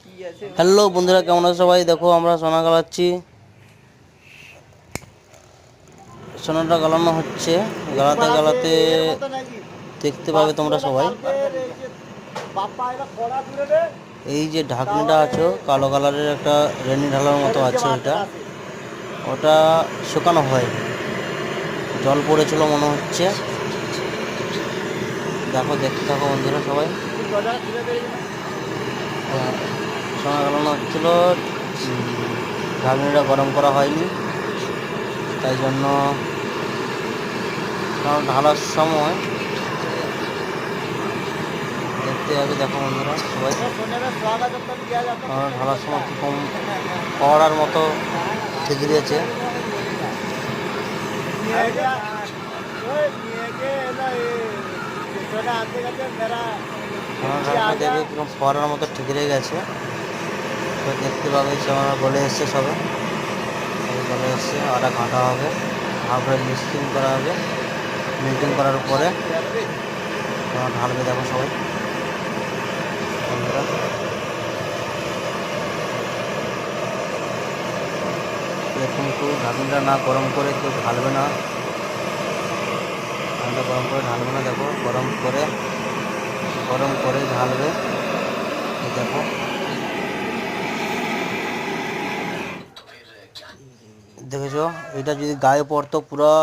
Hello বন্ধুরা, কেমন আছো সবাই? দেখো আমরা সোনা গালাচ্ছি। সোনাটা গালানো হচ্ছে, গালাতে গালাতে দেখতে পাবে তোমরা সবাই। এই যে ঢাকনিটা আছে কালো কালারের, একটা রেনি ঢালার মতো আছে, ওটা শুকানো হয়, জল পড়েছিল মনে হচ্ছে। দেখো, দেখতে থাকো বন্ধুরা সবাই। সোনা গালানো হচ্ছিল, ঢাকনিটা গরম করা হয়নি, তাই জন্য ঢালার সময় দেখতে হবে। দেখো বন্ধুরা সবাই, ঢালার সময় কীরকম পড়ার মতো ঠিকরিয়েছে। দেখবে কীরকম পড়ার মতো ঠিকরে গেছে। দেখতে পাবে আমরা গলে এসছে, সবে গলে এসছে। আটা ঘাঁটা হবে, তারপরে মিক্সিং করা হবে। মিল্টিং করার পরে ঢালবে। দেখো সবাই বন্ধুরা, এরকম একটু ঢাকনিটা না গরম করে কেউ ঢালবে না, ঠান্ডা গরম করে ঢালবে না। দেখো গরম করে ঢালবে। দেখো দেখেছো, এটা যদি গায়ে পড়তো পুরো